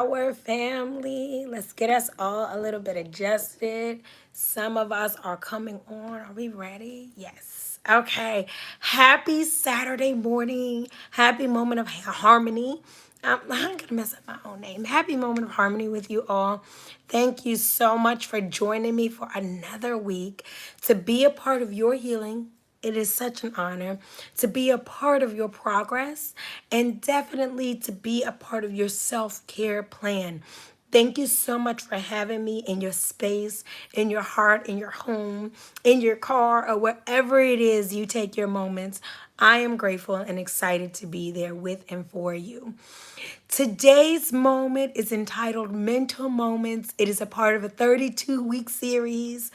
Our family. Let's get us all a little bit adjusted. Some of us are coming on. Are we ready? Yes. Okay. Happy Saturday morning. Happy moment of harmony. I'm going to mess up my own name. Happy moment of harmony with you all. Thank you so much for joining me for another week to be a part of your healing. It is such an honor to be a part of your progress and definitely to be a part of your self care plan. Thank you so much for having me in your space, in your heart, in your home, in your car, or wherever it is you take your moments. I am grateful and excited to be there with and for you. Today's moment is entitled Mental Moments. It is a part of a 32-week series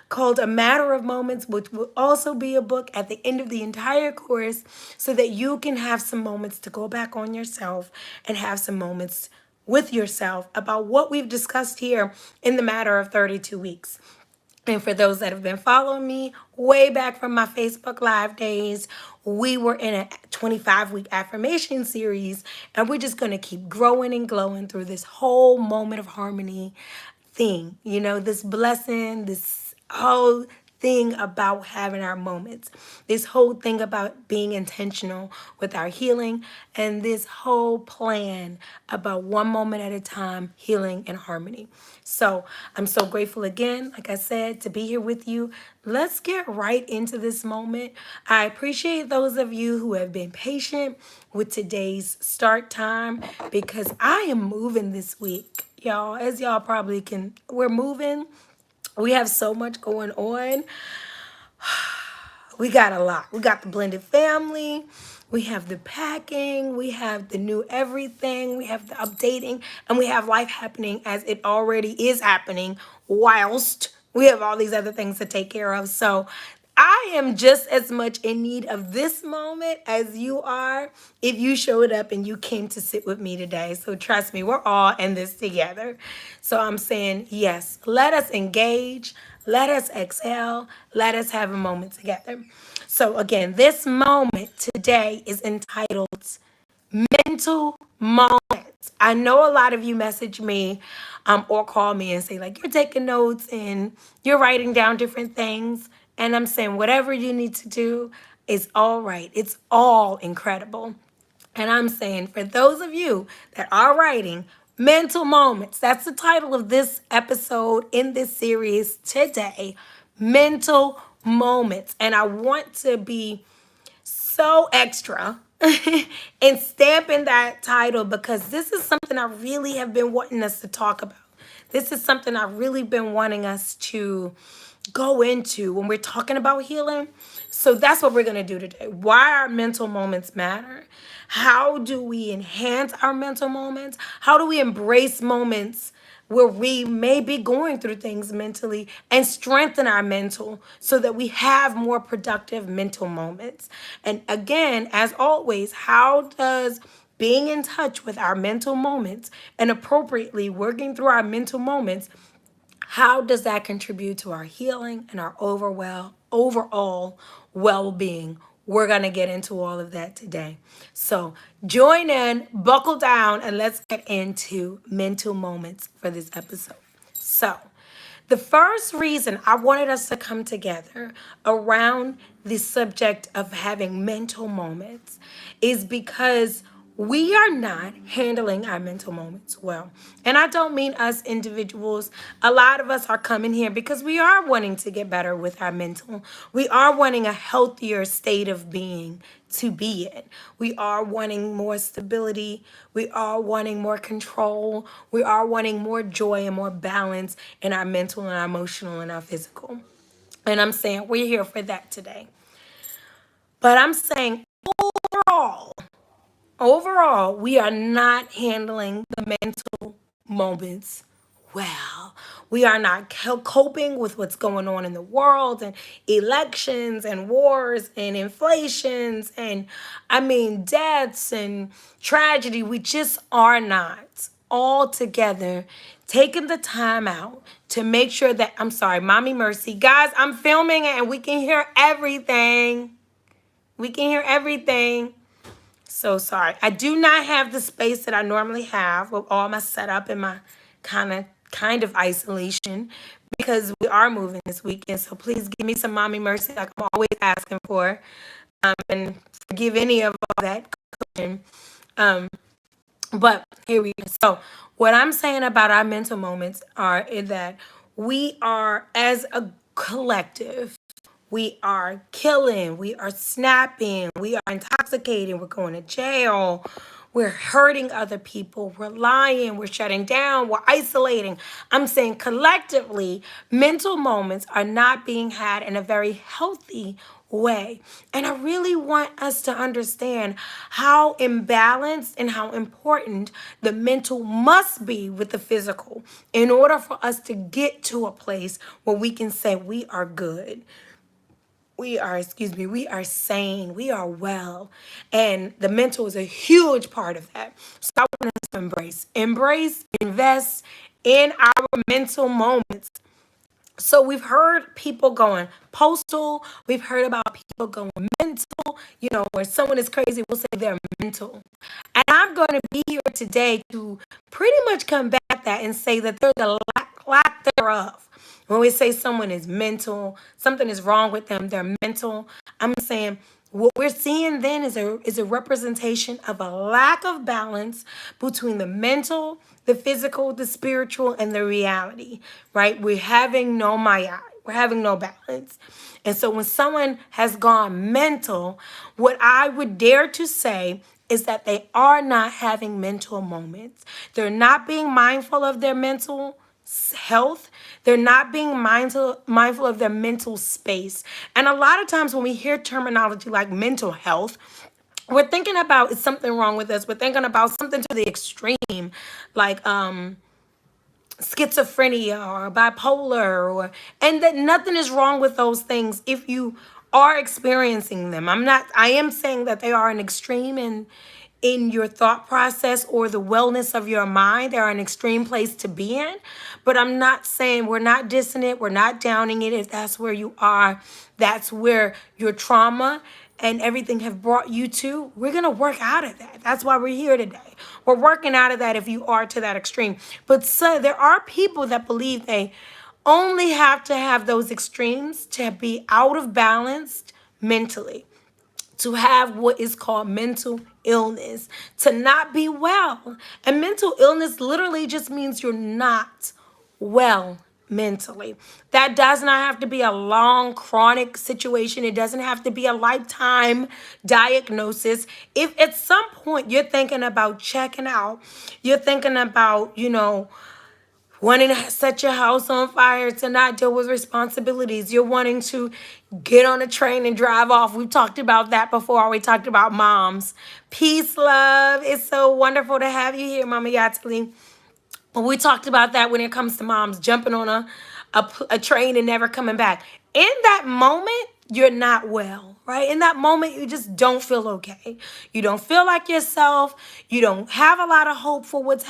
called A Matter of Moments, which will also be a book at the end of the entire course so that you can have some moments to go back on yourself and have some moments with yourself about what we've discussed here in the matter of 32 weeks. And for those that have been following me way back from my Facebook Live days, we were in a 25-week affirmation series, and we're just going to keep growing and glowing through this whole moment of harmony thing. This blessing, this whole thing about having our moments, this whole thing about being intentional with our healing, and this whole plan about one moment at a time, healing and harmony. So I'm so grateful again, like I said, to be here with you. Let's get right into this moment. I appreciate those of you who have been patient with today's start time because I am moving this week. Y'all, as y'all probably we're moving. We have so much going on. We got a lot. We got the blended family. We have the packing. We have the new everything. We have the updating. And we have life happening as it already is happening, whilst we have all these other things to take care of. So I am just as much in need of this moment as you are if you showed up and you came to sit with me today. So trust me, we're all in this together. So I'm saying, yes, let us engage. Let us exhale. Let us have a moment together. So again, this moment today is entitled Mental Moments. I know a lot of you message me or call me and say, like, you're taking notes and you're writing down different things. And I'm saying, whatever you need to do is all right. It's all incredible. And I'm saying, for those of you that are writing, mental moments, that's the title of this episode in this series today, mental moments. And I want to be so extra in stamping that title because this is something I really have been wanting us to talk about. This is something I've really been wanting us to go into when we're talking about healing. So that's what we're going to do today. Why our mental moments matter. How do we enhance our mental moments? How do we embrace moments where we may be going through things mentally and strengthen our mental so that we have more productive mental moments? And again, as always, how does being in touch with our mental moments and appropriately working through our mental moments, how does that contribute to our healing and our overall well-being? We're going to get into all of that today. So join in, buckle down, and let's get into mental moments for this episode. So the first reason I wanted us to come together around the subject of having mental moments is because we are not handling our mental moments well. And I don't mean us individuals. A lot of us are coming here because we are wanting to get better with our mental. We are wanting a healthier state of being to be in. We are wanting more stability. We are wanting more control. We are wanting more joy and more balance in our mental and our emotional and our physical. And I'm saying we're here for that today. But I'm saying overall, we are not handling the mental moments well. We are not coping with what's going on in the world and elections and wars and inflations and, deaths and tragedy. We just are not all together taking the time out to make sure that, I'm sorry, Mommy Mercy. Guys, I'm filming it and we can hear everything. We can hear everything. So sorry. I do not have the space that I normally have with all my setup and my kind of isolation because we are moving this weekend. So please give me some mommy mercy like I'm always asking for. And forgive any of all that. Um, but here we go. So what I'm saying about our mental moments is that we are as a collective, we are killing, we are snapping, we are intoxicating, we're going to jail, we're hurting other people, we're lying, we're shutting down, we're isolating. I'm saying collectively, mental moments are not being had in a very healthy way. And I really want us to understand how imbalanced and how important the mental must be with the physical in order for us to get to a place where we can say we are good, we are sane, we are well. And the mental is a huge part of that. So I want us to invest in our mental moments. So we've heard people going postal. We've heard about people going mental. Where someone is crazy, we'll say they're mental. And I'm going to be here today to pretty much combat that and say that there's a lack thereof. When we say someone is mental, something is wrong with them, they're mental. I'm saying what we're seeing then is a representation of a lack of balance between the mental, the physical, the spiritual, and the reality, right? We're having no maya. We're having no balance. And so when someone has gone mental, what I would dare to say is that they are not having mental moments. They're not being mindful of their mental health. They're not being mindful of their mental space. And a lot of times when we hear terminology like mental health, we're thinking about is something wrong with us. We're thinking about something to the extreme, like schizophrenia or bipolar, and that nothing is wrong with those things if you are experiencing them. I am saying that they are an extreme in your thought process or the wellness of your mind. They're an extreme place to be in. But I'm not saying we're not dissing it, we're not downing it. If that's where you are, that's where your trauma and everything have brought you to, we're going to work out of that. That's why we're here today. We're working out of that if you are to that extreme. But so there are people that believe they only have to have those extremes to be out of balance mentally, to have what is called mental illness, to not be well. And mental illness literally just means you're not well mentally. That does not have to be a long, chronic situation. It doesn't have to be a lifetime diagnosis. If at some point you're thinking about checking out, you're thinking about, wanting to set your house on fire, to not deal with responsibilities. You're wanting to get on a train and drive off. We've talked about that before. We talked about moms. Peace, love. It's so wonderful to have you here, Mama Yatali. We talked about that when it comes to moms jumping on a train and never coming back. In that moment, you're not well, right? In that moment, you just don't feel okay. You don't feel like yourself. You don't have a lot of hope for what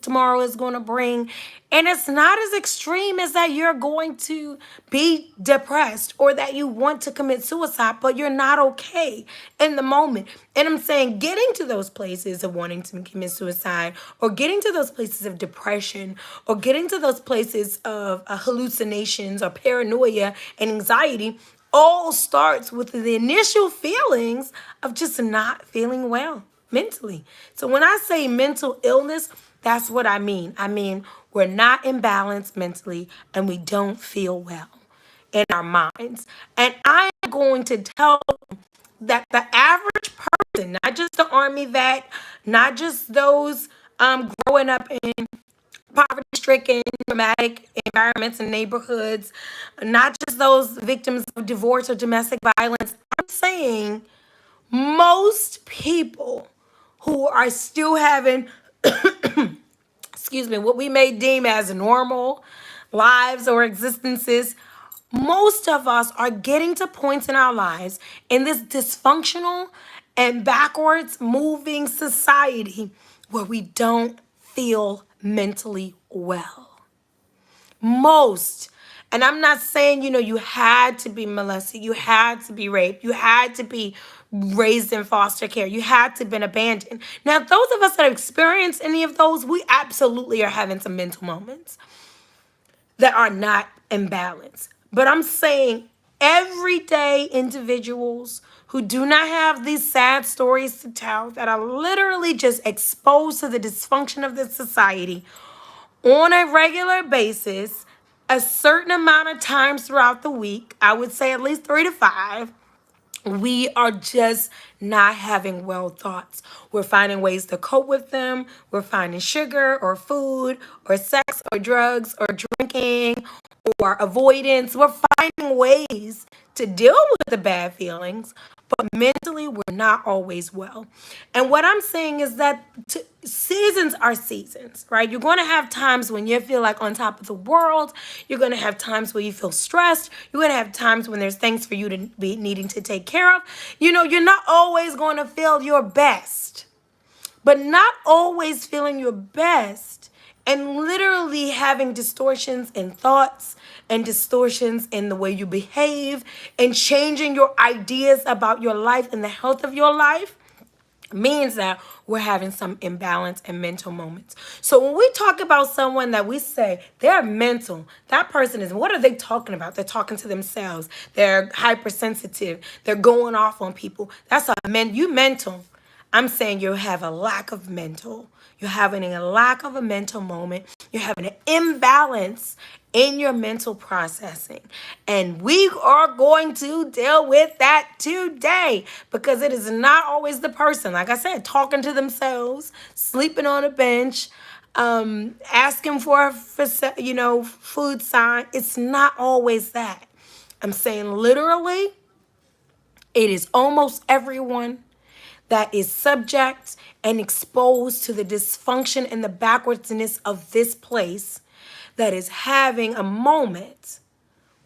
tomorrow is going to bring. And it's not as extreme as that you're going to be depressed or that you want to commit suicide, but you're not okay in the moment. And I'm saying getting to those places of wanting to commit suicide or getting to those places of depression or getting to those places of hallucinations or paranoia and anxiety all starts with the initial feelings of just not feeling well mentally. So when I say mental illness, that's what I mean. I mean, we're not in balance mentally and we don't feel well in our minds. And I am going to tell that the average person, not just the army vet, not just those growing up in poverty-stricken, traumatic environments and neighborhoods, not just those victims of divorce or domestic violence. I'm saying most people who are still having, what we may deem as normal lives or existences, most of us are getting to points in our lives in this dysfunctional and backwards moving society where we don't feel mentally well. Most. And I'm not saying, you had to be molested, you had to be raped, you had to be raised in foster care, you had to been abandoned. Now, those of us that have experienced any of those, we absolutely are having some mental moments that are not in balance. But I'm saying everyday individuals who do not have these sad stories to tell, that are literally just exposed to the dysfunction of this society on a regular basis, a certain amount of times throughout the week, I would say at least 3 to 5, we are just not having well thoughts. We're finding ways to cope with them. We're finding sugar or food or sex or drugs or drinking or avoidance. We're finding ways to deal with the bad feelings, but mentally we're not always well. And what I'm saying is that seasons are seasons, right? You're going to have times when you feel like on top of the world. You're going to have times where you feel stressed. You're going to have times when there's things for you to be needing to take care of. You're not always going to feel your best, but not always feeling your best and literally having distortions in thoughts and distortions in the way you behave and changing your ideas about your life and the health of your life means that we're having some imbalance and mental moments. So when we talk about someone that we say they're mental, that person is, what are they talking about? They're talking to themselves. They're hypersensitive. They're going off on people. That's you mental. I'm saying you have a lack of mental. You're having a lack of a mental moment. You're having an imbalance in your mental processing. And we are going to deal with that today, because it is not always the person, like I said, talking to themselves, sleeping on a bench, asking for food sign. It's not always that. I'm saying literally, it is almost everyone that is subject and exposed to the dysfunction and the backwardness of this place that is having a moment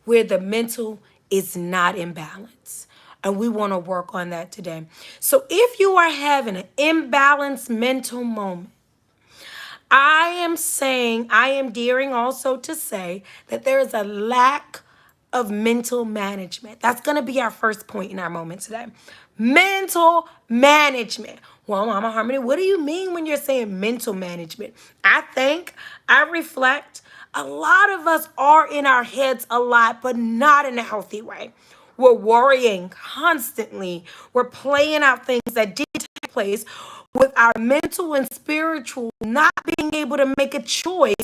where the mental is not in balance. And we want to work on that today. So if you are having an imbalanced mental moment, I am daring also to say that there is a lack of mental management. That's going to be our first point in our moment today. Mental management. Well, Mama Harmony, what do you mean when you're saying mental management? I reflect, a lot of us are in our heads a lot, but not in a healthy way. We're worrying constantly. We're playing out things that did take place, with our mental and spiritual not being able to make a choice.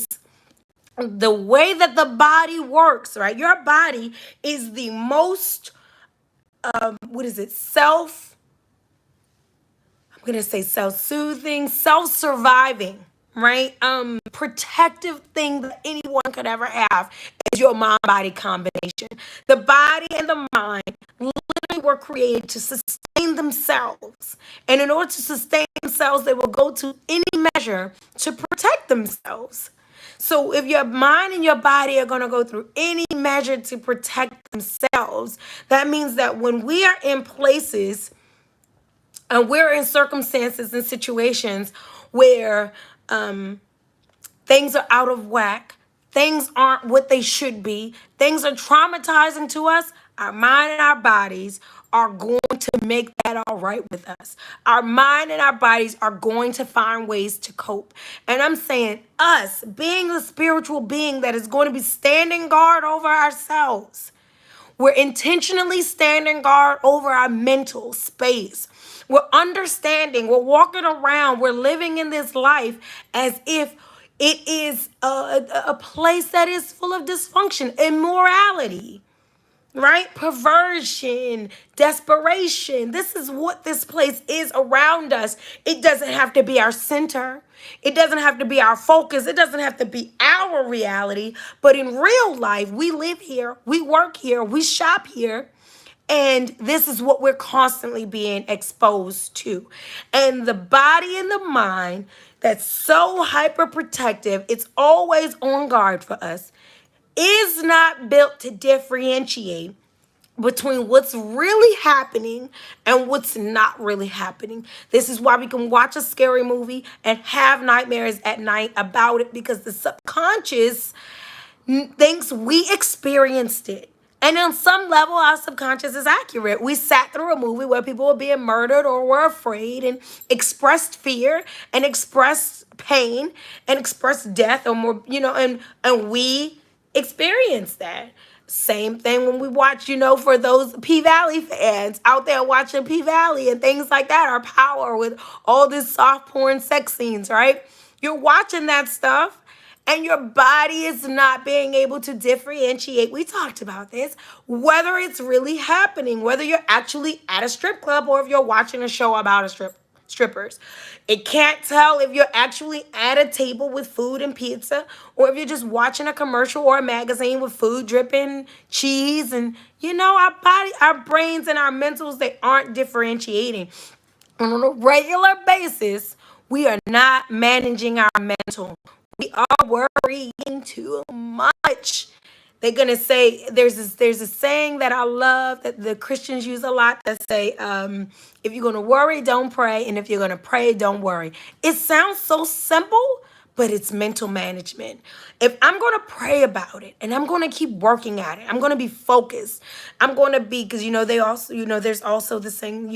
The way that the body works, right? Your body is the most, what is it? I'm going to say self-soothing, self-surviving, right? Protective thing that anyone could ever have is your mind-body combination. The body and the mind literally were created to sustain themselves. And in order to sustain themselves, they will go to any measure to protect themselves. So if your mind and your body are going to go through any measure to protect themselves, that means that when we are in places and we're in circumstances and situations where things are out of whack, things aren't what they should be, things are traumatizing to us, our mind and our bodies are going to make that all right with us. Our mind and our bodies are going to find ways to cope. And I'm saying us, being the spiritual being that is going to be standing guard over ourselves, we're intentionally standing guard over our mental space. We're understanding, we're walking around, we're living in this life as if it is a place that is full of dysfunction, immorality, right? Perversion, desperation. This is what this place is around us. It doesn't have to be our center. It doesn't have to be our focus. It doesn't have to be our reality. But in real life, we live here, we work here, we shop here. And this is what we're constantly being exposed to. And the body and the mind that's so hyper protective, it's always on guard for us, is not built to differentiate between what's really happening and what's not really happening. This is why we can watch a scary movie and have nightmares at night about it, because the subconscious thinks we experienced it. And on some level, our subconscious is accurate. We sat through a movie where people were being murdered or were afraid and expressed fear and expressed pain and expressed death, or more, and we experienced that. Same thing when we watch, for those P Valley fans out there watching P Valley and things like that, our power with all this soft porn sex scenes, right? You're watching that stuff and your body is not being able to differentiate. We talked about this. Whether it's really happening, whether you're actually at a strip club or if you're watching a show about strippers. It can't tell if you're actually at a table with food and pizza or if you're just watching a commercial or a magazine with food dripping, cheese, and our body, our brains and our mentals, they aren't differentiating. And on a regular basis, we are not managing our mental. We are worrying too much. They're gonna say there's a saying that I love that the Christians use a lot that say, if you're gonna worry, don't pray, and if you're gonna pray, don't worry. It sounds so simple, but it's mental management. If I'm gonna pray about it and I'm gonna keep working at it, I'm gonna be focused. I'm gonna be, because they also, there's also the saying,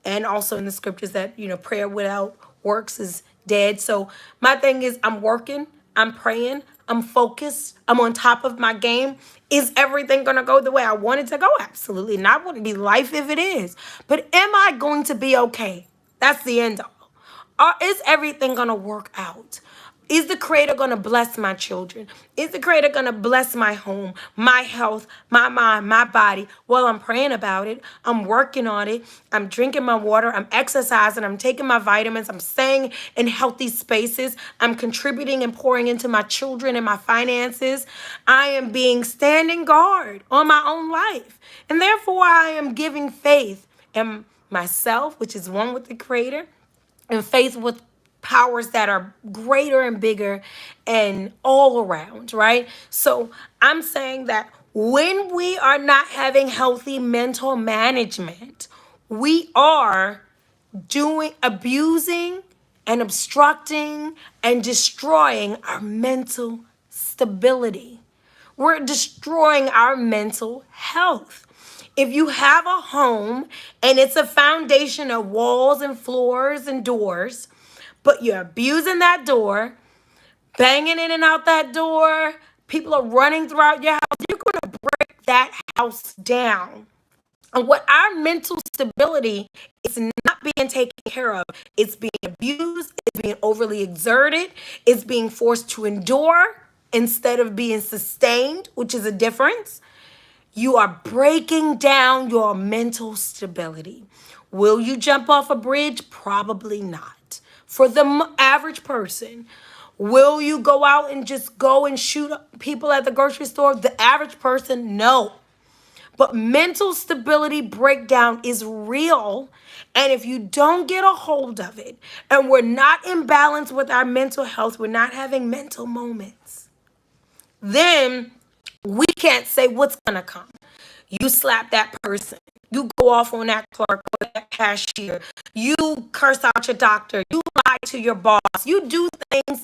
and also in the scriptures that prayer without works is dead. So my thing is, I'm working, I'm praying, I'm focused, I'm on top of my game. Is everything gonna go the way I want it to go? Absolutely not. Wouldn't be life if it is. But am I going to be okay? That's the end all. Or is everything gonna work out? Is the Creator gonna bless my children? Is the Creator gonna bless my home, my health, my mind, my body? Well, I'm praying about it. I'm working on it. I'm drinking my water. I'm exercising. I'm taking my vitamins. I'm staying in healthy spaces. I'm contributing and pouring into my children and my finances. I am being standing guard on my own life. And therefore, I am giving faith in myself, which is one with the Creator, and faith with powers that are greater and bigger and all around, right? So I'm saying that when we are not having healthy mental management, we are abusing and obstructing and destroying our mental stability. We're destroying our mental health. If you have a home and it's a foundation of walls and floors and doors, but you're abusing that door, banging in and out that door, people are running throughout your house, you're going to break that house down. And what our mental stability is not being taken care of. It's being abused, it's being overly exerted, it's being forced to endure instead of being sustained, which is a difference. You are breaking down your mental stability. Will you jump off a bridge? Probably not. For the average person, will you go out and just go and shoot people at the grocery store? The average person, no. But mental stability breakdown is real. And if you don't get a hold of it, and we're not in balance with our mental health, we're not having mental moments, then we can't say what's going to come. You slap that person. You go off on that clerk or that cashier. You curse out your doctor. You lie to your boss. You do things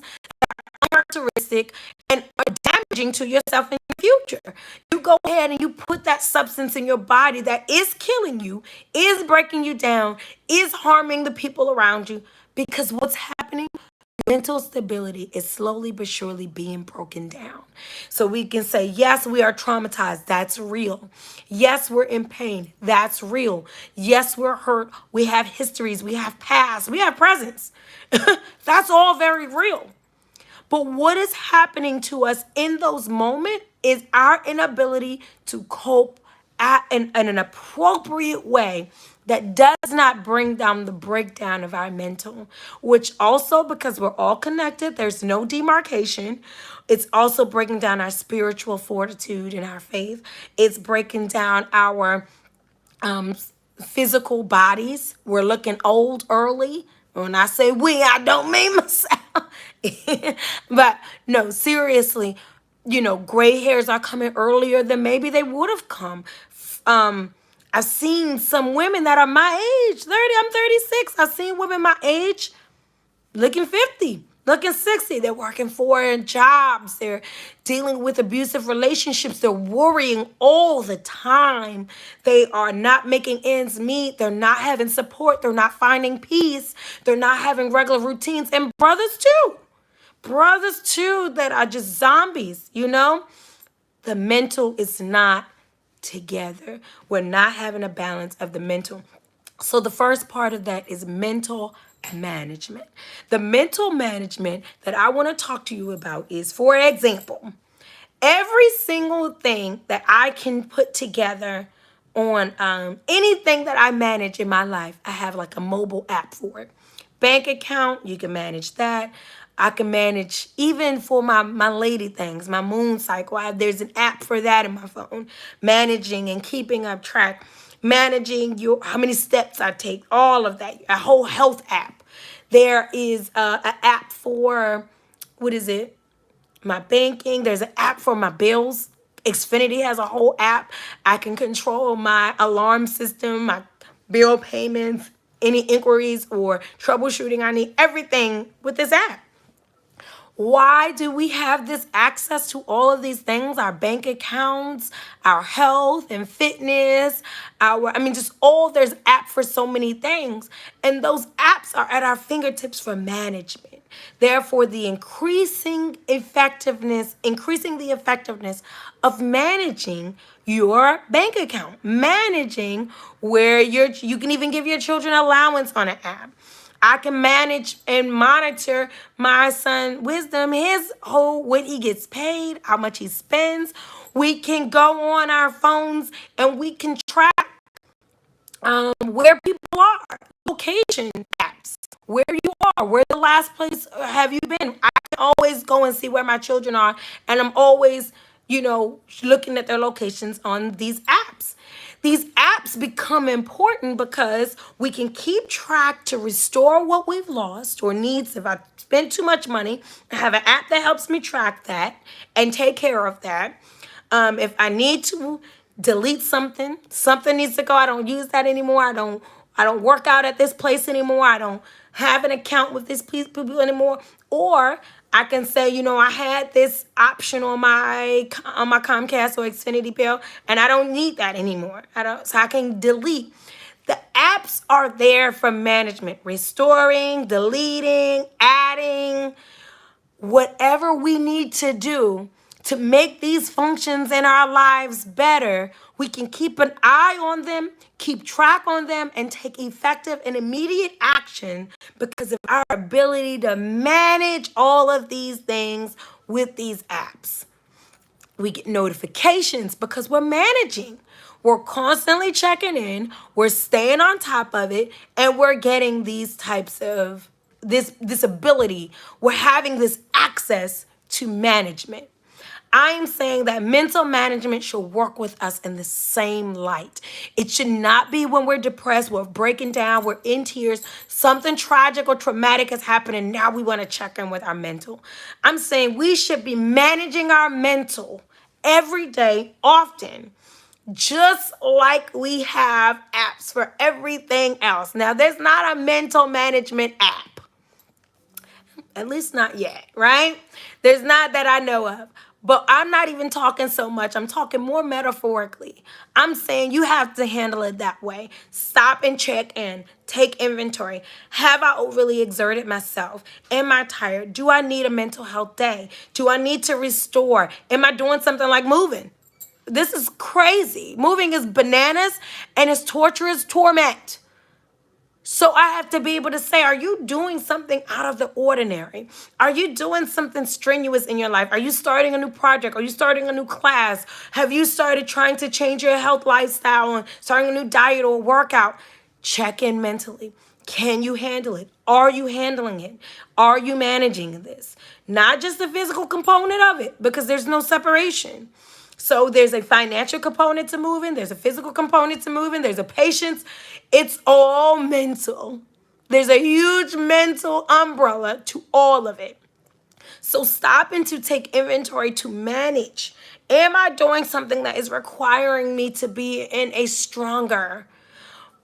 characteristic and are damaging to yourself in the future. You go ahead and you put that substance in your body that is killing you, is breaking you down, is harming the people around you, because what's happening? Mental stability is slowly but surely being broken down. So we can say, yes, we are traumatized. That's real. Yes, we're in pain. That's real. Yes, we're hurt. We have histories. We have past. We have presents. That's all very real. But what is happening to us in those moments is our inability to cope in an appropriate way that does not bring down the breakdown of our mental, which also, because we're all connected, there's no demarcation. It's also breaking down our spiritual fortitude and our faith. It's breaking down our um, physical bodies. We're looking old early. When I say we, I don't mean myself. But no, seriously, gray hairs are coming earlier than maybe they would have come. I've seen some women that are my age, 30, I'm 36. I've seen women my age looking 50, looking 60. They're working 4 jobs. They're dealing with abusive relationships. They're worrying all the time. They are not making ends meet. They're not having support. They're not finding peace. They're not having regular routines. And brothers too. Brothers too that are just zombies, you know? The mental is not together. We're not having a balance of the mental. So the first part of that is mental management. The mental management that I want to talk to you about is, for example, every single thing that I can put together on anything that I manage in my life, I have like a mobile app for it. Bank account, you can manage that. I can manage even for my lady things, my moon cycle. There's an app for that in my phone, managing and keeping up track, managing your how many steps I take, all of that. A whole health app. There is an app for what is it? My banking. There's an app for my bills. Xfinity has a whole app. I can control my alarm system, my bill payments, any inquiries or troubleshooting I need, everything with this app. Why do we have this access to all of these things? Our bank accounts, our health and fitness, just all there's app for so many things. And those apps are at our fingertips for management. Therefore, increasing the effectiveness of managing your bank account, managing where you can even give your children allowance on an app. I can manage and monitor my son Wisdom, his whole what he gets paid, how much he spends. We can go on our phones and we can track where people are, location apps, where you are, where the last place have you been. I can always go and see where my children are, and I'm always, looking at their locations on these apps. These apps become important because we can keep track to restore what we've lost or needs. If I spend too much money, I have an app that helps me track that and take care of that. If I need to delete something needs to go. I don't use that anymore. I don't work out at this place anymore. I don't have an account with this people anymore. Or I can say, I had this option on my Comcast or Xfinity bill, and I don't need that anymore. So I can delete. The apps are there for management, restoring, deleting, adding, whatever we need to do to make these functions in our lives better. We can keep an eye on them, keep track on them, and take effective and immediate action because of our ability to manage all of these things with these apps. We get notifications because we're managing. We're constantly checking in, we're staying on top of it, and we're getting these types of this ability. We're having this access to management. I am saying that mental management should work with us in the same light. It should not be when we're depressed, we're breaking down, we're in tears, something tragic or traumatic has happened, and now we want to check in with our mental. I'm saying we should be managing our mental every day, often, just like we have apps for everything else. Now, there's not a mental management app. At least not yet, right? There's not that I know of. But I'm not even talking so much. I'm talking more metaphorically. I'm saying you have to handle it that way. Stop and check in. Take inventory. Have I overly exerted myself? Am I tired? Do I need a mental health day? Do I need to restore? Am I doing something like moving? This is crazy. Moving is bananas and it's torturous torment. So I have to be able to say, are you doing something out of the ordinary? Are you doing something strenuous in your life? Are you starting a new project? Are you starting a new class? Have you started trying to change your health lifestyle and starting a new diet or workout? Check in mentally. Can you handle it? Are you handling it? Are you managing this? Not just the physical component of it, because there's no separation. So there's a financial component to moving. There's a physical component to moving. There's a patience. It's all mental. There's a huge mental umbrella to all of it. So stopping to take inventory to manage. Am I doing something that is requiring me to be in a stronger,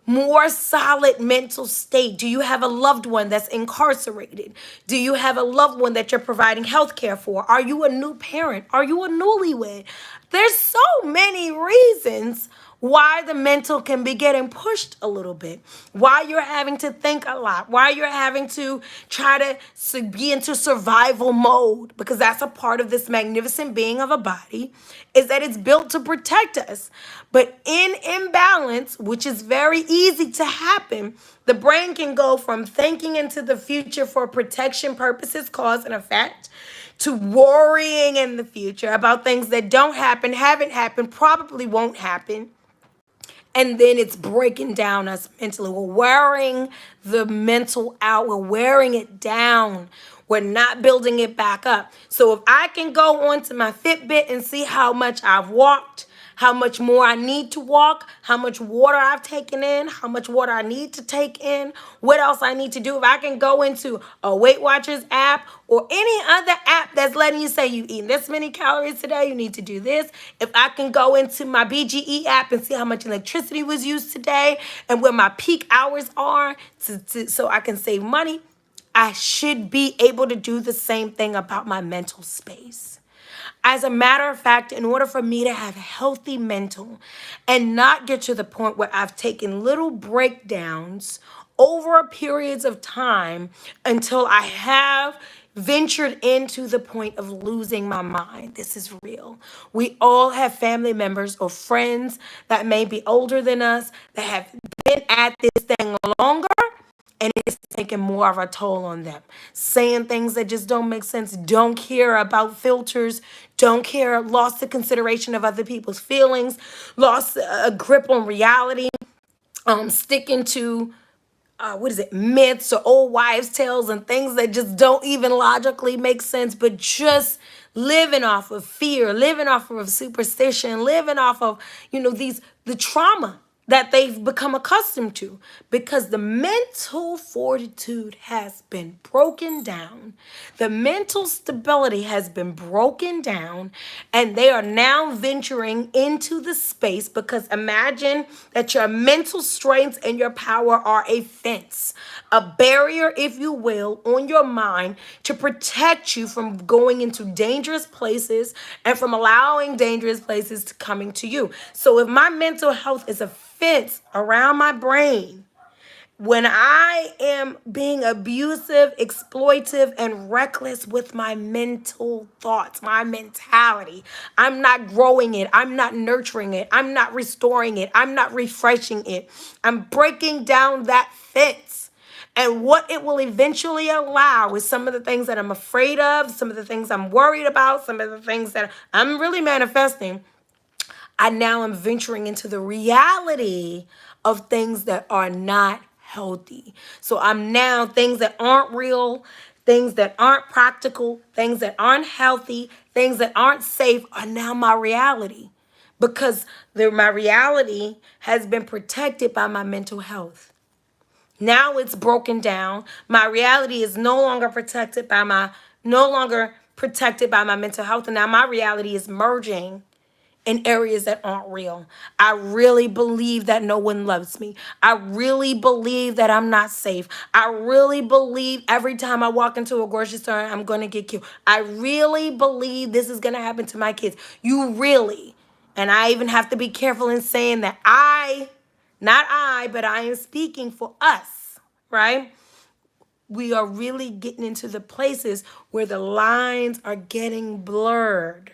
more solid mental state? Do you have a loved one that's incarcerated? Do you have a loved one that you're providing health care for? Are you a new parent? Are you a newlywed? There's so many reasons why the mental can be getting pushed a little bit, why you're having to think a lot, why you're having to try to be into survival mode, because that's a part of this magnificent being of a body, is that it's built to protect us. But in imbalance, which is very easy to happen, the brain can go from thinking into the future for protection purposes, cause and effect, to worrying in the future about things that don't happen, haven't happened, probably won't happen. And then it's breaking down us mentally. We're wearing the mental out. We're wearing it down. We're not building it back up. So if I can go onto my Fitbit and see how much I've walked, how much more I need to walk, how much water I've taken in, how much water I need to take in, what else I need to do. If I can go into a Weight Watchers app or any other app that's letting you say you eat this many calories today, you need to do this. If I can go into my BGE app and see how much electricity was used today and where my peak hours are so I can save money, I should be able to do the same thing about my mental space. As a matter of fact, in order for me to have healthy mental and not get to the point where I've taken little breakdowns over periods of time until I have ventured into the point of losing my mind. This is real. We all have family members or friends that may be older than us that have been at this thing longer, and it's taking more of a toll on them. Saying things that just don't make sense, don't care about filters, don't care, lost the consideration of other people's feelings, lost a grip on reality, sticking to myths or old wives' tales and things that just don't even logically make sense, but just living off of fear, living off of superstition, living off of, the trauma that they've become accustomed to, because the mental fortitude has been broken down. The mental stability has been broken down, and they are now venturing into the space, because imagine that your mental strength and your power are a fence, a barrier, if you will, on your mind to protect you from going into dangerous places and from allowing dangerous places to coming to you. So if my mental health is a fence around my brain, when I am being abusive, exploitive, and reckless with my mental thoughts, my mentality, I'm not growing it, I'm not nurturing it, I'm not restoring it, I'm not refreshing it. I'm breaking down that fence. And what it will eventually allow is some of the things that I'm afraid of, some of the things I'm worried about, some of the things that I'm really manifesting. I now am venturing into the reality of things that are not healthy. So I'm now things that aren't real, things that aren't practical, things that aren't healthy, things that aren't safe are now my reality, because my reality has been protected by my mental health. Now it's broken down. My reality is no longer protected by my mental health. And now my reality is merging in areas that aren't real. I really believe that no one loves me. I really believe that I'm not safe. I really believe every time I walk into a grocery store, I'm going to get killed. I really believe this is going to happen to my kids. You really. And I even have to be careful in saying that but I am speaking for us, right? We are really getting into the places where the lines are getting blurred.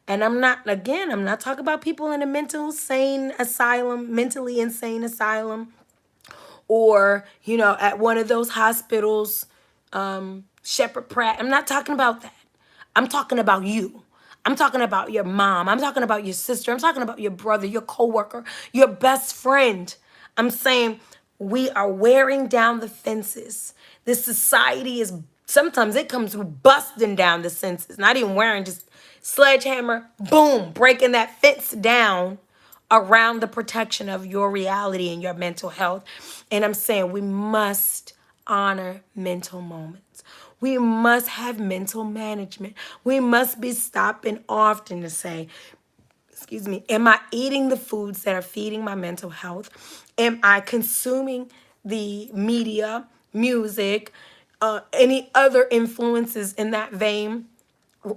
And I'm not talking about people in a mentally insane asylum, or, at one of those hospitals, Shepherd Pratt. I'm not talking about that. I'm talking about you. I'm talking about your mom. I'm talking about your sister. I'm talking about your brother, your coworker, your best friend. I'm saying we are wearing down the fences. This society is, sometimes it comes busting down the fences, not even wearing, just sledgehammer, boom, breaking that fence down around the protection of your reality and your mental health. And I'm saying we must honor mental moments. We must have mental management. We must be stopping often to say, excuse me, am I eating the foods that are feeding my mental health? Am I consuming the media, music, any other influences in that vein?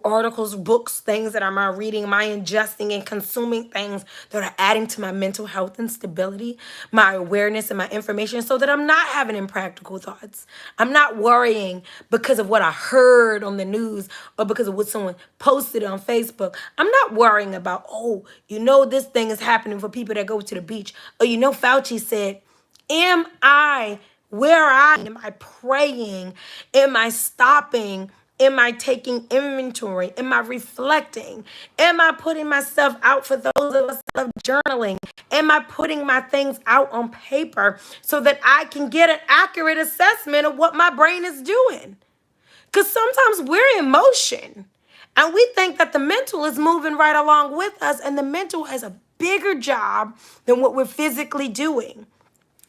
Articles, books, things that I'm reading, am I ingesting and consuming things that are adding to my mental health and stability, my awareness and my information, so that I'm not having impractical thoughts. I'm not worrying because of what I heard on the news or because of what someone posted on Facebook. I'm not worrying about, oh, this thing is happening for people that go to the beach. Or Fauci said, am I where I am? I praying? Am I stopping? Am I taking inventory? Am I reflecting? Am I putting myself out for those of us that love journaling? Am I putting my things out on paper so that I can get an accurate assessment of what my brain is doing? Because sometimes we're in motion and we think that the mental is moving right along with us, and the mental has a bigger job than what we're physically doing.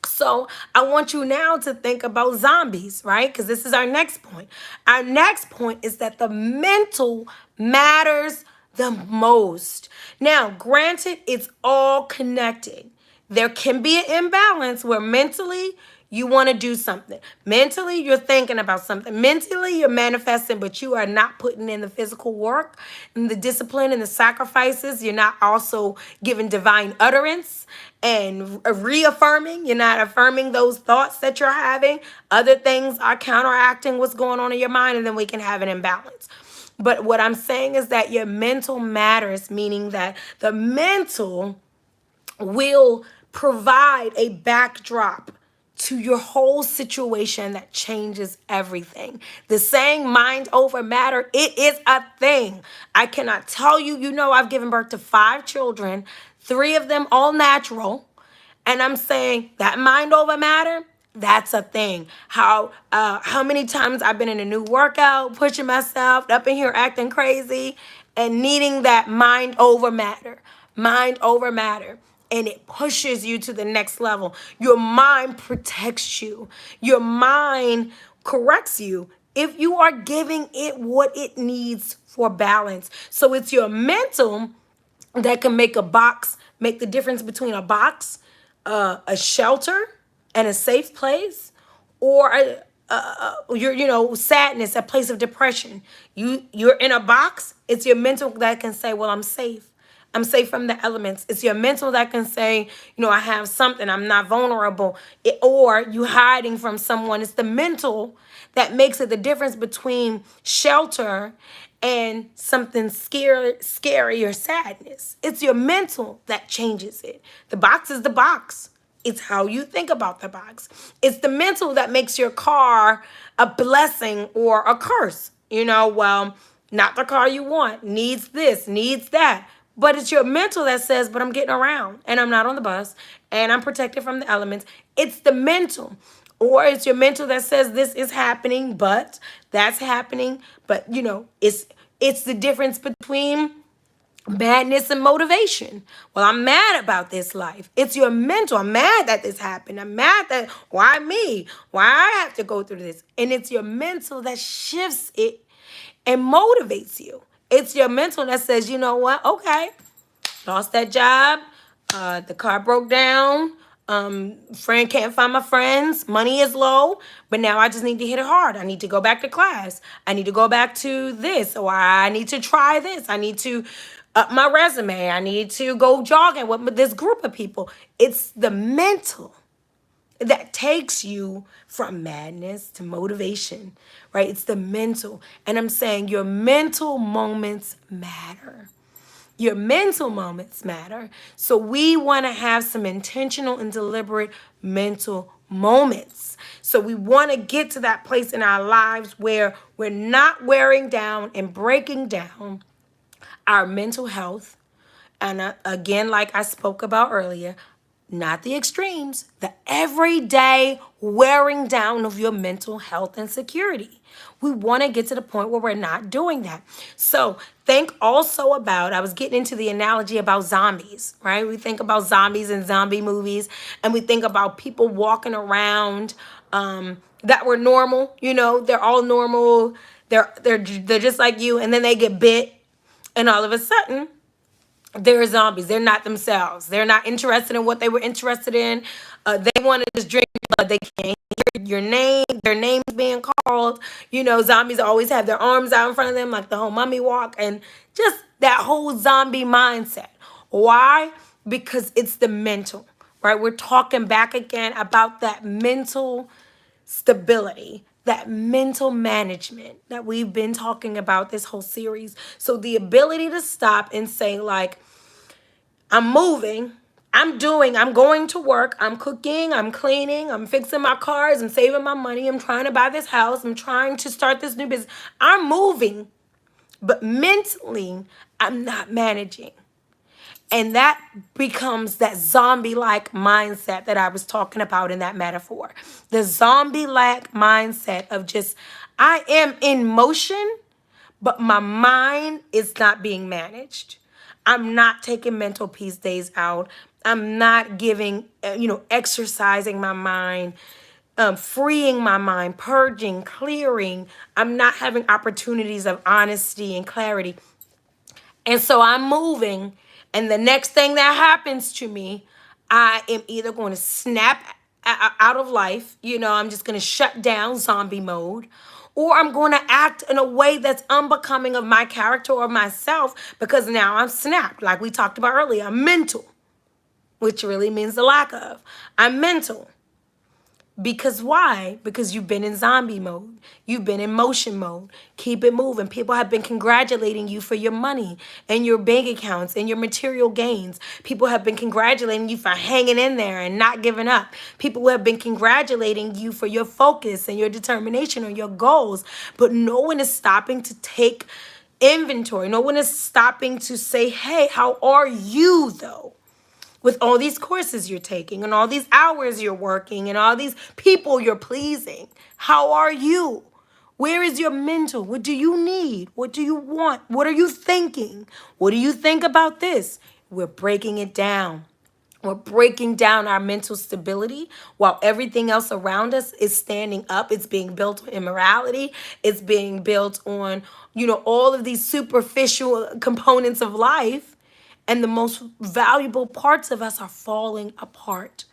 So I want you now to think about zombies, right? Because this is our next point. Our next point is that the mental matters the most. Now, granted, it's all connected. There can be an imbalance where mentally you want to do something. Mentally, you're thinking about something. Mentally, you're manifesting, but you are not putting in the physical work and the discipline and the sacrifices. You're not also giving divine utterance and reaffirming. You're not affirming those thoughts that you're having. Other things are counteracting what's going on in your mind, and then we can have an imbalance. But what I'm saying is that your mental matters, meaning that the mental will provide a backdrop to your whole situation that changes everything. The saying mind over matter, it is a thing. I cannot tell you, I've given birth to 5 children, 3 of them all natural. And I'm saying that mind over matter, that's a thing. How many times I've been in a new workout, pushing myself up in here acting crazy and needing that mind over matter. Mind over matter. And it pushes you to the next level. Your mind protects you. Your mind corrects you if you are giving it what it needs for balance. So it's your mental that can make the difference between a box, a shelter, and a safe place, or your sadness, a place of depression. You're in a box. It's your mental that can say, well, I'm safe. I'm safe from the elements. It's your mental that can say, I have something. I'm not vulnerable. Or you hiding from someone. It's the mental that makes it the difference between shelter and something scary or sadness. It's your mental that changes it. The box is the box. It's how you think about the box. It's the mental that makes your car a blessing or a curse. Well, not the car you want, needs this, needs that. But it's your mental that says, but I'm getting around and I'm not on the bus and I'm protected from the elements. It's the mental. Or it's your mental that says this is happening, but that's happening. But it's the difference between madness and motivation. Well, I'm mad about this life. It's your mental. I'm mad that this happened. I'm mad that why me? Why I have to go through this? And it's your mental that shifts it and motivates you. It's your mental that says, you know what? Okay, lost that job. The car broke down. Friend can't find my friends. Money is low, but now I just need to hit it hard. I need to go back to class. I need to go back to this, or I need to try this. I need to up my resume. I need to go jogging with this group of people. It's the mental that takes you from madness to motivation, right? It's the mental. And I'm saying your mental moments matter. Your mental moments matter. So we want to have some intentional and deliberate mental moments. So we want to get to that place in our lives where we're not wearing down and breaking down our mental health. And again, like I spoke about earlier, not the extremes, the everyday wearing down of your mental health and security. We want to get to the point where we're not doing that. So think also about, I was getting into the analogy about zombies, right? We think about zombies and zombie movies, and we think about people walking around that were normal, they're all normal. They're just like you, and then they get bit, and all of a sudden They're zombies. They're not themselves. They're not interested in what they were interested in. They want to just drink blood. They can't hear your name, their names being called. You know, zombies always have their arms out in front of them, like the whole mummy walk, and just that whole zombie mindset. Why? Because it's the mental, right? We're talking back again about that mental stability, that mental management that we've been talking about this whole series. So the ability to stop and say, like, I'm moving, I'm going to work, I'm cooking, I'm cleaning, I'm fixing my cars, I'm saving my money, I'm trying to buy this house, I'm trying to start this new business. I'm moving, but mentally, I'm not managing. And that becomes that zombie like mindset that I was talking about in that metaphor. The zombie like mindset of just, I am in motion, but my mind is not being managed. I'm not taking mental peace days out. I'm not giving, exercising my mind, freeing my mind, purging, clearing. I'm not having opportunities of honesty and clarity. And so I'm moving, and the next thing that happens to me, I am either going to snap out of life, I'm just going to shut down zombie mode, or I'm going to act in a way that's unbecoming of my character or myself because now I'm snapped. Like we talked about earlier, I'm mental, which really means the lack of. I'm mental. Because why? Because you've been in zombie mode. You've been in motion mode. Keep it moving. People have been congratulating you for your money and your bank accounts and your material gains. People have been congratulating you for hanging in there and not giving up. People have been congratulating you for your focus and your determination on your goals. But no one is stopping to take inventory. No one is stopping to say, hey, how are you though? With all these courses you're taking and all these hours you're working and all these people you're pleasing. How are you? Where is your mental? What do you need? What do you want? What are you thinking? What do you think about this? We're breaking it down. We're breaking down our mental stability while everything else around us is standing up. It's being built on immorality. It's being built on, all of these superficial components of life. And the most valuable parts of us are falling apart.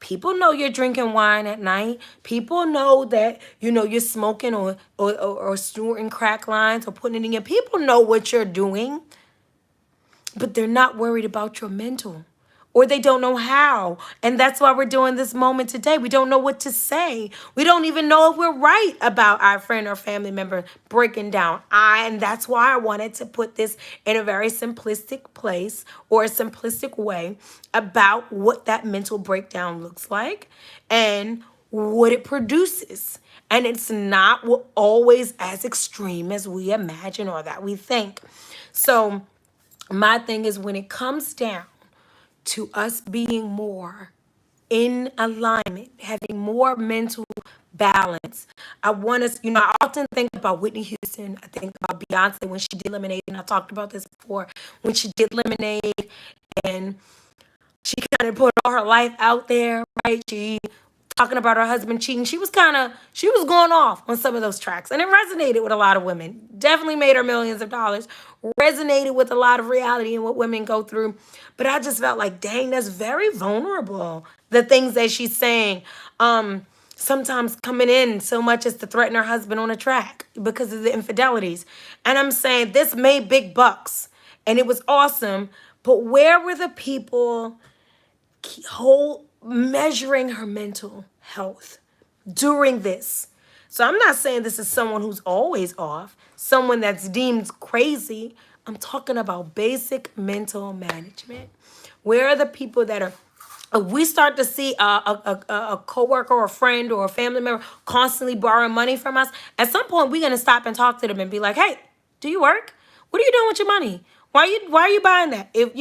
People know you're drinking wine at night. People know that, you're smoking or snorting crack lines or putting it in your. People know what you're doing, but they're not worried about your mental. Or they don't know how. And that's why we're doing this moment today. We don't know what to say. We don't even know if we're right about our friend or family member breaking down. And that's why I wanted to put this in a very simplistic place or a simplistic way about what that mental breakdown looks like and what it produces. And it's not always as extreme as we imagine or that we think. So my thing is, when it comes down to us being more in alignment, having more mental balance. I want us, I often think about Whitney Houston. I think about Beyonce when she did Lemonade, and I talked about this before, when she did Lemonade and she kind of put all her life out there, right? She talking about her husband cheating. She was going off on some of those tracks, and it resonated with a lot of women. Definitely made her millions of dollars. Resonated with a lot of reality and what women go through. But I just felt like, dang, that's very vulnerable. The things that she's saying, sometimes coming in so much as to threaten her husband on a track because of the infidelities. And I'm saying this made big bucks, and it was awesome. But where were the people whole measuring her mental health during this? So I'm not saying this is someone who's always off, someone that's deemed crazy. I'm talking about basic mental management. Where are the people that are, we start to see a coworker or a friend or a family member constantly borrowing money from us, at some point we're going to stop and talk to them and be like, hey, do you work? What are you doing with your money? Why are you buying that? If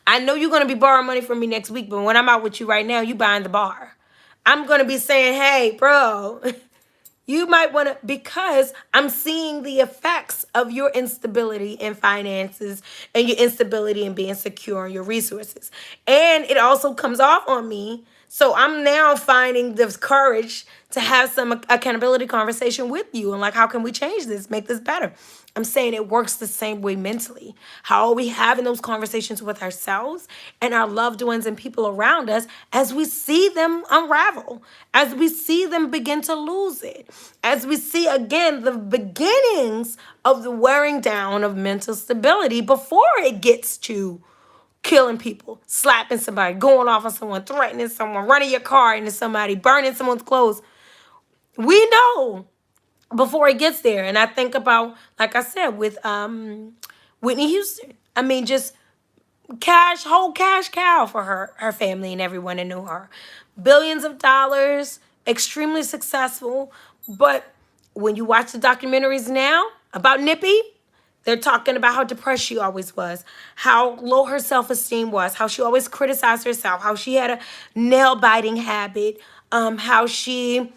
I know you're gonna be borrowing money from me next week, but when I'm out with you right now, you buying the bar. I'm gonna be saying, hey, bro, you might wanna, because I'm seeing the effects of your instability in finances and your instability in being secure in your resources. And it also comes off on me So I'm now finding this courage to have some accountability conversation with you and like, how can we change this, make this better? I'm saying it works the same way mentally. How are we having those conversations with ourselves and our loved ones and people around us as we see them unravel, as we see them begin to lose it, as we see again the beginnings of the wearing down of mental stability before it gets to killing people, slapping somebody, going off on someone, threatening someone, running your car into somebody, burning someone's clothes. We know before it gets there. And I think about, like I said, with Whitney Houston. I mean, just whole cash cow for her family and everyone that knew her. Billions of dollars, extremely successful. But when you watch the documentaries now about Nippy, they're talking about how depressed she always was, how low her self-esteem was, how she always criticized herself, how she had a nail-biting habit, how she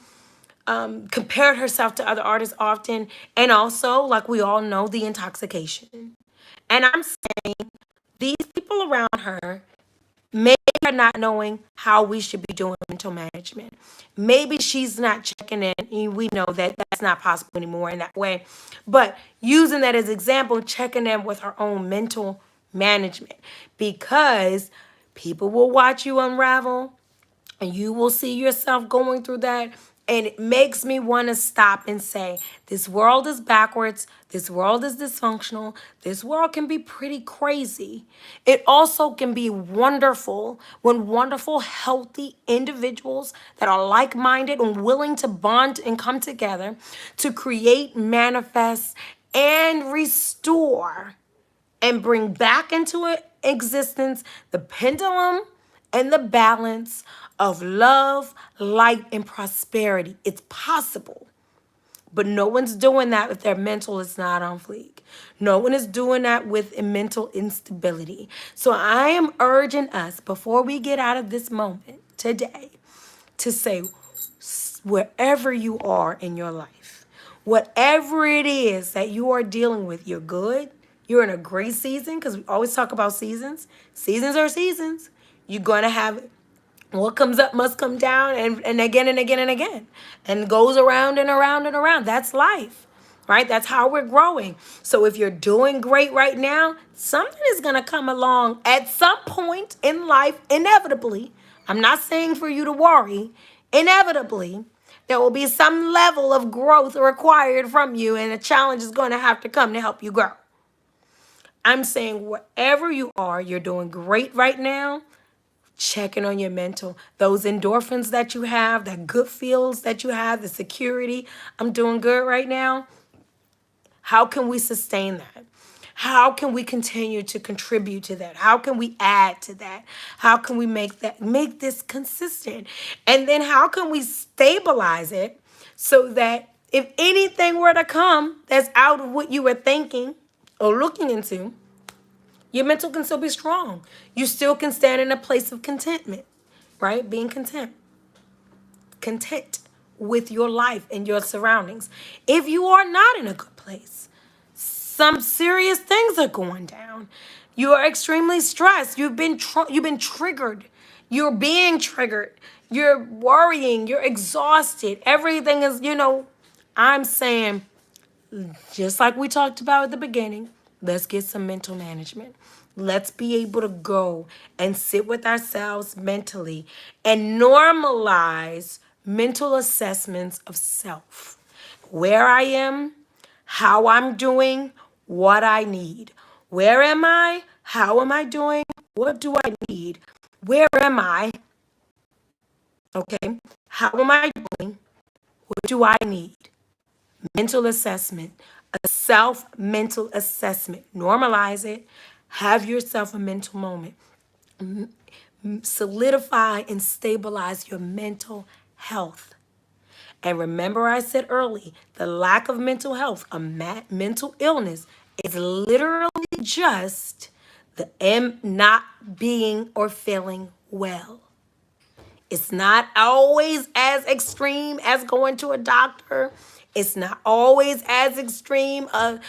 compared herself to other artists often, and also, like we all know, the intoxication. And I'm saying these people around her, maybe are not knowing how we should be doing mental management. Maybe she's not checking in. And we know that that's not possible anymore in that way. But using that as example, checking in with her own mental management, because people will watch you unravel and you will see yourself going through that. And it makes me want to stop and say, this world is backwards. This world is dysfunctional. This world can be pretty crazy. It also can be wonderful when wonderful, healthy individuals that are like-minded and willing to bond and come together to create, manifest, and restore and bring back into existence the pendulum and the balance of love, light, and prosperity. It's possible. But no one's doing that if their mental is not on fleek. No one is doing that with a mental instability. So I am urging us, before we get out of this moment today, to say, wherever you are in your life, whatever it is that you are dealing with, you're good. You're in a great season, because we always talk about seasons. Seasons are seasons. You're going to have what comes up must come down, and again and again and again, and goes around and around and around. That's life, right? That's how we're growing. So if you're doing great right now, something is going to come along at some point in life, inevitably. I'm not saying for you to worry. Inevitably, there will be some level of growth required from you, and a challenge is going to have to come to help you grow. I'm saying wherever you are, you're doing great right now. Checking on your mental, those endorphins that you have, that good feels that you have, the security. I'm doing good right now. How can we sustain that? How can we continue to contribute to that? How can we add to that? How can we make this consistent? And then how can we stabilize it so that if anything were to come that's out of what you were thinking or looking into, your mental can still be strong. You still can stand in a place of contentment, right? Being content. Content with your life and your surroundings. If you are not in a good place, some serious things are going down. You are extremely stressed. You've been triggered. You're being triggered. You're worrying. You're exhausted. Everything is, I'm saying, just like we talked about at the beginning, let's get some mental management. Let's be able to go and sit with ourselves mentally and normalize mental assessments of self. Where I am, how I'm doing, what I need. Where am I? How am I doing? What do I need? Where am I? Okay. How am I doing? What do I need? Mental assessment, a self-mental assessment. Normalize it. Have yourself a mental moment. Solidify and stabilize your mental health. And remember, I said early, the lack of mental health, mental illness, is literally just the not being or feeling well. It's not always as extreme as going to a doctor. It's not always as extreme as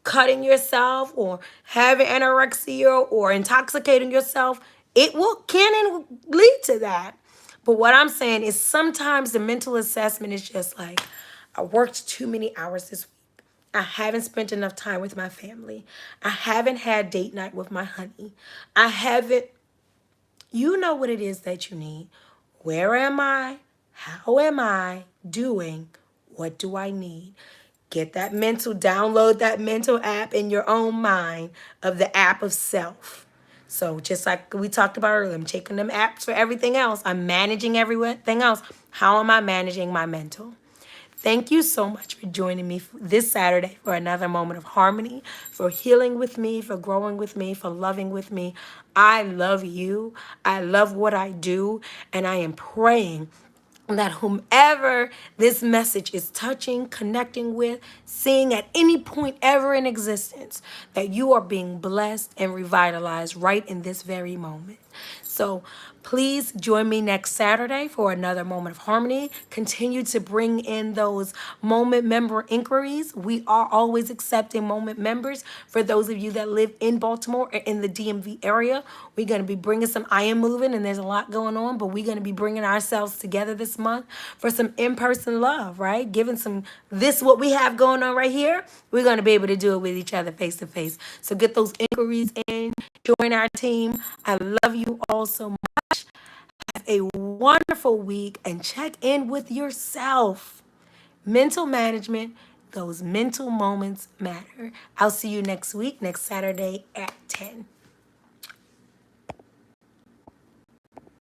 cutting yourself or having anorexia or intoxicating yourself. It will can and lead to that. But what I'm saying is sometimes the mental assessment is just like, I worked too many hours this week. I haven't spent enough time with my family. I haven't had date night with my honey. I haven't, you know what it is that you need. Where am I? How am I doing? What do I need? Get that mental, download that mental app in your own mind of the app of self. So just like we talked about earlier, I'm taking them apps for everything else. I'm managing everything else. How am I managing my mental? Thank you so much for joining me this Saturday for another moment of harmony, for healing with me, for growing with me, for loving with me. I love you. I love what I do. And I am praying that whomever this message is touching, connecting with, seeing at any point ever in existence, that you are being blessed and revitalized right in this very moment. So please join me next Saturday for another moment of harmony. Continue to bring in those moment member inquiries. We are always accepting moment members. For those of you that live in Baltimore or in the DMV area, we're going to be bringing some, I am moving and there's a lot going on, but we're going to be bringing ourselves together this month for some in-person love, right? Giving some, this what we have going on right here, we're going to be able to do it with each other face to face. So get those inquiries in, join our team. I love you all so much. Have a wonderful week and check in with yourself. Mental management, those mental moments matter. I'll see you next week, next Saturday at 10.